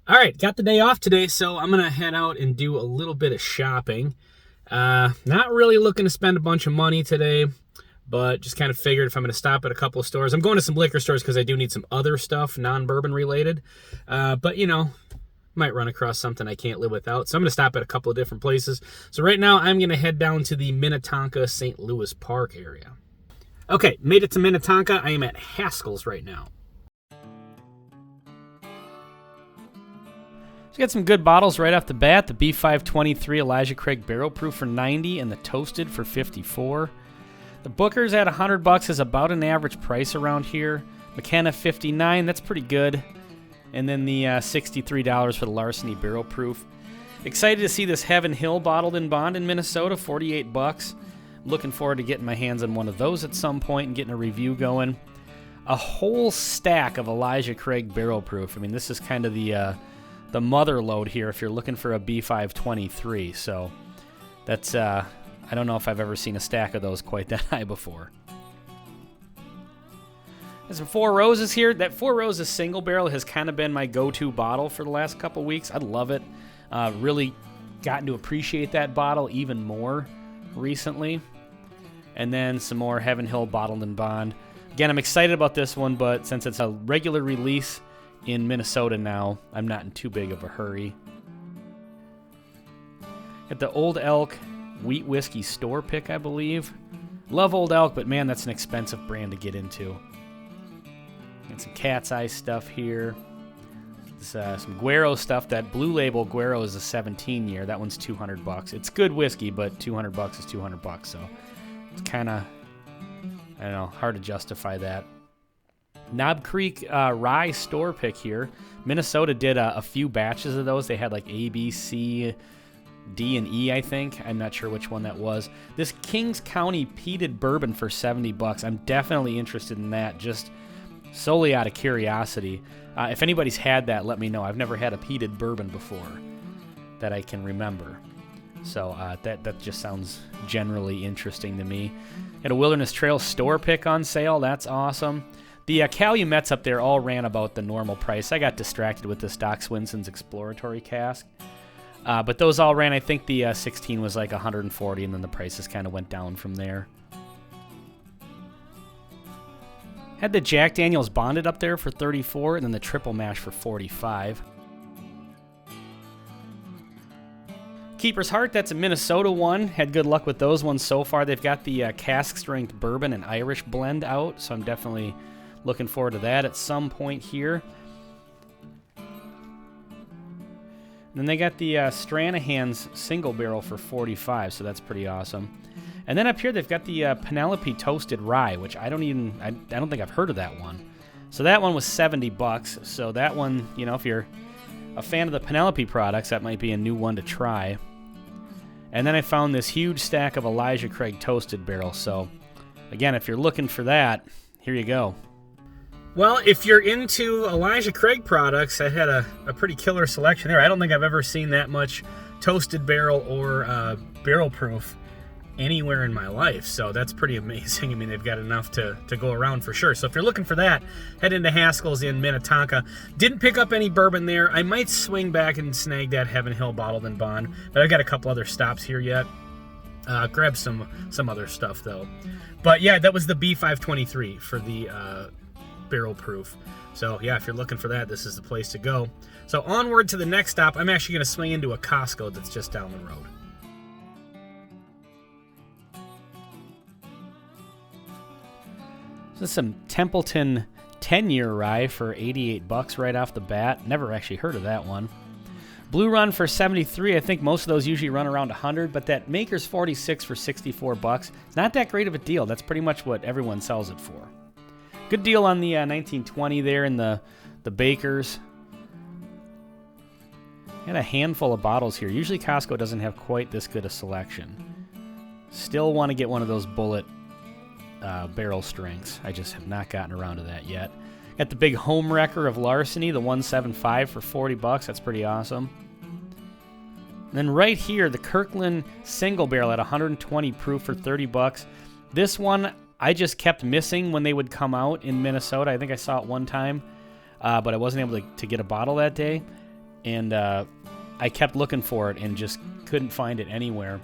All right, got the day off today, so I'm going to head out and do a little bit of shopping. Not really looking to spend a bunch of money today, but just kind of figured if I'm going to stop at a couple of stores. I'm going to some liquor stores because I do need some other stuff, non-bourbon related. But, might run across something I can't live without. So I'm going to stop at a couple of different places. So right now, I'm going to head down to the Minnetonka St. Louis Park area. Okay, made it to Minnetonka. I am at Haskell's right now. So got some good bottles right off the bat. The B523 Elijah Craig Barrel Proof for $90 and the Toasted for $54. The Booker's at $100 is about an average price around here. McKenna $59, that's pretty good. And then the $63 for the Larceny Barrel Proof. Excited to see this Heaven Hill bottled in bond in Minnesota, $48. Looking forward to getting my hands on one of those at some point and getting a review going. A whole stack of Elijah Craig Barrel Proof. I mean, this is kind of the motherload here if you're looking for a B523. So that's, I don't know if I've ever seen a stack of those quite that high before. There's some Four Roses here. That Four Roses single barrel has kind of been my go-to bottle for the last couple weeks. I love it. Really gotten to appreciate that bottle even more recently. And then some more Heaven Hill bottled in bond. Again, I'm excited about this one, but since it's a regular release in Minnesota now, I'm not in too big of a hurry. At the Old Elk Wheat Whiskey store pick, I believe. Love Old Elk, but man, that's an expensive brand to get into. Got some Cat's Eye stuff here. Some Guero stuff. That Blue Label Guero is a 17-year. That one's $200. It's good whiskey, but $200 is $200. So it's kind of, I don't know, hard to justify that. Knob Creek Rye store pick here. Minnesota did a few batches of those. They had like A, B, C, D, and E, I think. I'm not sure which one that was. This Kings County peated bourbon for $70. I'm definitely interested in that, just solely out of curiosity. If anybody's had that, let me know. I've never had a peated bourbon before that I can remember. So that just sounds generally interesting to me. Had a Wilderness Trail store pick on sale. That's awesome. The Calumets up there all ran about the normal price. I got distracted with this Doc Swinson's Exploratory Cask. But those all ran, I think the 16 was like $140, and then the prices kind of went down from there. Had the Jack Daniels Bonded up there for $34, and then the Triple Mash for $45. Keeper's Heart, that's a Minnesota one. Had good luck with those ones so far. They've got the cask strength bourbon and Irish blend out, so I'm definitely looking forward to that at some point here. And then they got the Stranahan's single barrel for $45, so that's pretty awesome. And then up here they've got the Penelope Toasted Rye, which I don't think I've heard of that one. So that one was $70. So that one, if you're a fan of the Penelope products, that might be a new one to try. And then I found this huge stack of Elijah Craig Toasted Barrel. So again, if you're looking for that, here you go. Well, if you're into Elijah Craig products, I had a pretty killer selection there. I don't think I've ever seen that much toasted barrel or barrel proof anywhere in my life, so that's pretty amazing. I mean, they've got enough to go around for sure. So if you're looking for that, head into Haskell's in Minnetonka. Didn't pick up any bourbon there. I might swing back and snag that Heaven Hill bottled in bond, but I've got a couple other stops here yet. Grab some other stuff though. But yeah, that was the B523 for the barrel proof. So yeah, if you're looking for that, this is the place to go. So onward to the next stop. I'm actually going to swing into a Costco that's just down the road. This is some Templeton 10-year rye for $88 right off the bat. Never actually heard of that one. Blue Run for $73. I think most of those usually run around $100, but that Maker's 46 for $64. Not that great of a deal. That's pretty much what everyone sells it for. Good deal on the 1920 there in the Bakers. Got a handful of bottles here. Usually Costco doesn't have quite this good a selection. Still want to get one of those Bullet barrel strengths. I just have not gotten around to that yet. Got the big home wrecker of Larceny, the 175 for $40. That's pretty awesome. And then right here, the Kirkland single barrel at 120 proof for $30. This one I just kept missing when they would come out in Minnesota. I think I saw it one time, but I wasn't able to get a bottle that day. and I kept looking for it and just couldn't find it anywhere.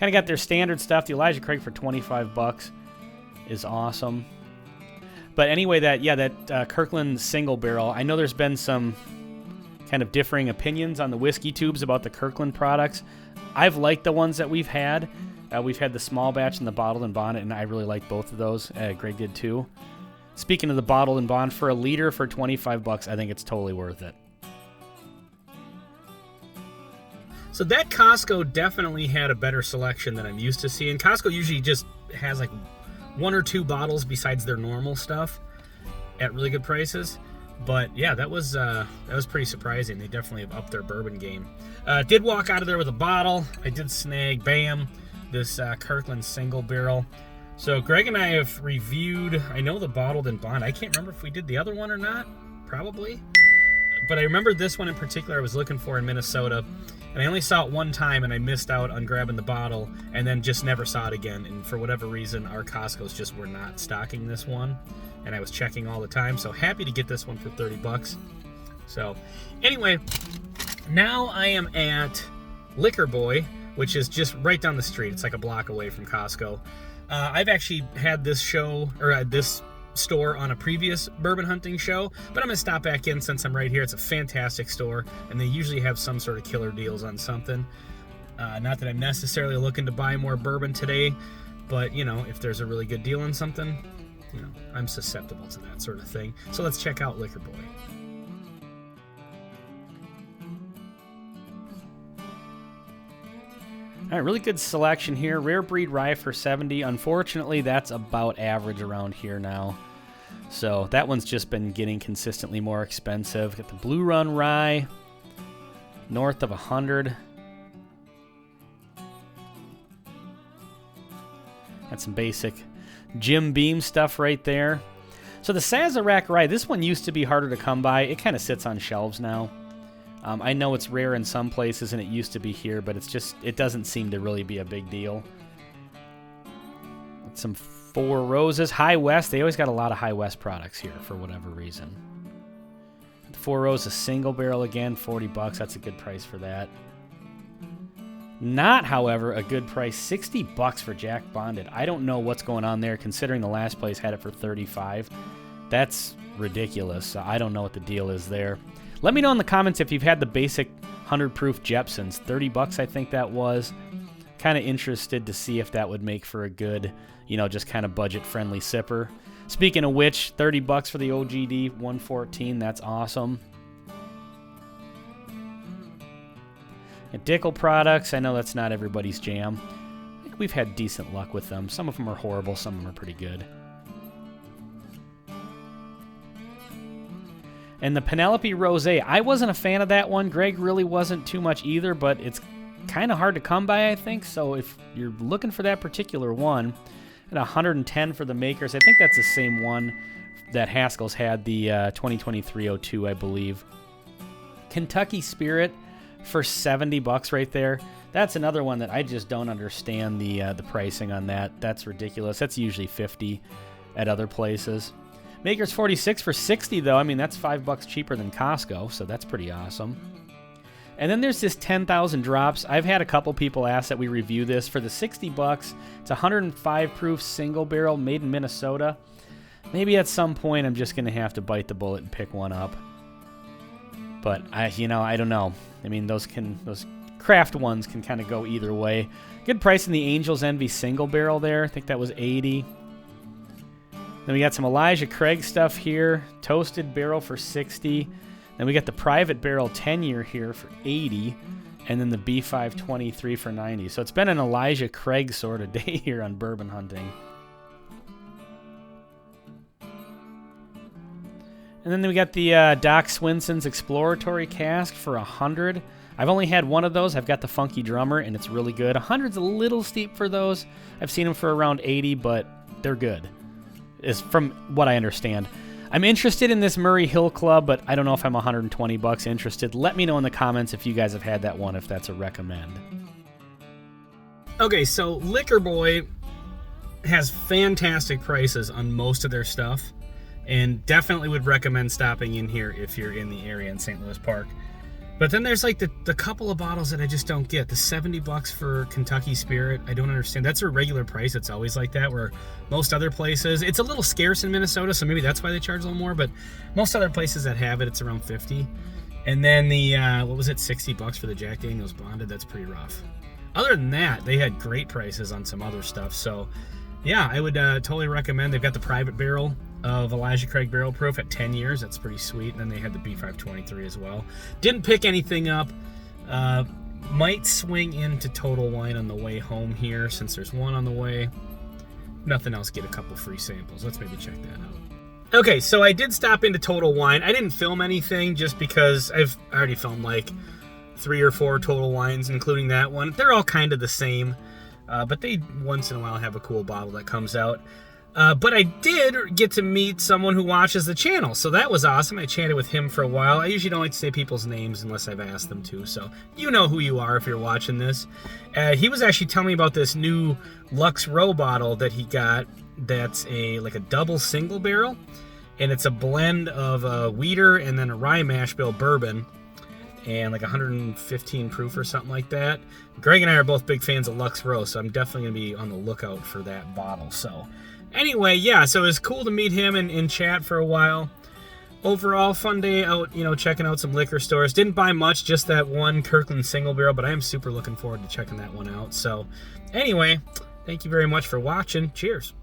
Kind of got their standard stuff. The Elijah Craig for $25 is awesome. But anyway, that Kirkland single barrel, I know there's been some kind of differing opinions on the whiskey tubes about the Kirkland products. I've liked the ones that we've had. We've had the small batch and the bottled and bond, and I really like both of those. Greg did too. Speaking of the bottled and bond, for a liter for $25, I think it's totally worth it. So that Costco definitely had a better selection than I'm used to seeing. Costco usually just has like 1 or 2 bottles besides their normal stuff at really good prices. But yeah, that was pretty surprising. They definitely have upped their bourbon game. Did walk out of there with a bottle. I did snag, bam, this Kirkland single barrel. So Greg and I have reviewed, I know the bottled and bond. I can't remember if we did the other one or not. Probably. But I remember this one in particular I was looking for in Minnesota. And I only saw it one time, and I missed out on grabbing the bottle, and then just never saw it again. And for whatever reason, our Costco's just were not stocking this one, and I was checking all the time. So happy to get this one for $30. So anyway, now I am at Liquor Boy, which is just right down the street. It's like a block away from Costco. I've actually had this store on a previous bourbon hunting show, but I'm gonna stop back in since I'm right here. It's a fantastic store, and they usually have some sort of killer deals on something. Not that I'm necessarily looking to buy more bourbon today, but you know, if there's a really good deal on something, you know, I'm susceptible to that sort of thing. So let's check out Liquor Boy. All right, really good selection here. Rare breed rye for $70. Unfortunately, that's about average around here now. So that one's just been getting consistently more expensive. Got the Blue Run rye, north of $100. Got some basic Jim Beam stuff right there. So the Sazerac rye, this one used to be harder to come by. It kind of sits on shelves now. I know it's rare in some places, and it used to be here, but it doesn't seem to really be a big deal. Some Four Roses. High West. They always got a lot of High West products here for whatever reason. The Four Roses single barrel again, $40. That's a good price for that. Not, however, a good price. $60 for Jack Bonded. I don't know what's going on there, considering the last place had it for $35. That's ridiculous. I don't know what the deal is there. Let me know in the comments if you've had the basic 100 proof Jepsons. $30, I think that was. Kind of interested to see if that would make for a good, you know, just kind of budget-friendly sipper. Speaking of which, $30 for the OGD 114. That's awesome. And Dickel products, I know that's not everybody's jam. I think we've had decent luck with them. Some of them are horrible, some of them are pretty good. And the Penelope Rosé, I wasn't a fan of that one. Greg really wasn't too much either, but it's kind of hard to come by, I think. So if you're looking for that particular one, at $110 for the makers, I think that's the same one that Haskell's had, the 2023-02, I believe. Kentucky Spirit for $70 right there. That's another one that I just don't understand the pricing on that. That's ridiculous. That's usually $50 at other places. Maker's 46 for $60, though. I mean, that's $5 cheaper than Costco, so that's pretty awesome. And then there's this 10,000 drops. I've had a couple people ask that we review this. For the $60, it's 105 proof single barrel made in Minnesota. Maybe at some point I'm just going to have to bite the bullet and pick one up. But I don't know. I mean, those craft ones can kind of go either way. Good price in the Angel's Envy single barrel there. I think that was $80. Then we got some Elijah Craig stuff here. Toasted barrel for $60. Then we got the private barrel 10-year here for $80. And then the B523 for $90. So it's been an Elijah Craig sort of day here on bourbon hunting. And then we got the Doc Swinson's Exploratory Cask for $100. I've only had one of those. I've got the Funky Drummer, and it's really good. $100's a little steep for those. I've seen them for around $80, but they're good, is from what I understand. I'm interested in this Murray Hill Club, but I don't know if I'm $120 interested. Let me know in the comments if you guys have had that one, if that's a recommend. Okay, so Liquor Boy has fantastic prices on most of their stuff, and definitely would recommend stopping in here if you're in the area in St. Louis Park. But then there's like the couple of bottles that I just don't get. The $70 for Kentucky Spirit, I don't understand. That's a regular price. It's always like that, where most other places, it's a little scarce in Minnesota, so maybe that's why they charge a little more, but most other places that have it, it's around 50. And then the, what was it, $60 for the Jack Daniel's Bonded? That's pretty rough. Other than that, they had great prices on some other stuff. So yeah, I would totally recommend. They've got the private barrel of Elijah Craig Barrel Proof at 10 years. That's pretty sweet. And then they had the B523 as well. Didn't pick anything up. Might swing into Total Wine on the way home here, since there's one on the way. Nothing else, get a couple free samples. Let's maybe check that out. Okay, so I did stop into Total Wine. I didn't film anything just because I've already filmed like 3 or 4 Total Wines, including that one. They're all kind of the same, but they once in a while have a cool bottle that comes out. But I did get to meet someone who watches the channel, so that was awesome. I chatted with him for a while. I usually don't like to say people's names unless I've asked them to, so you know who you are if you're watching this. He was actually telling me about this new Lux Row bottle that he got that's like a double single barrel, and it's a blend of a wheater and then a rye mash bill bourbon, and like 115 proof or something like that. Greg and I are both big fans of Lux Row, so I'm definitely going to be on the lookout for that bottle. So anyway, yeah, so it was cool to meet him and chat for a while. Overall, fun day out, checking out some liquor stores. Didn't buy much, just that one Kirkland single barrel, but I am super looking forward to checking that one out. So anyway, thank you very much for watching. Cheers.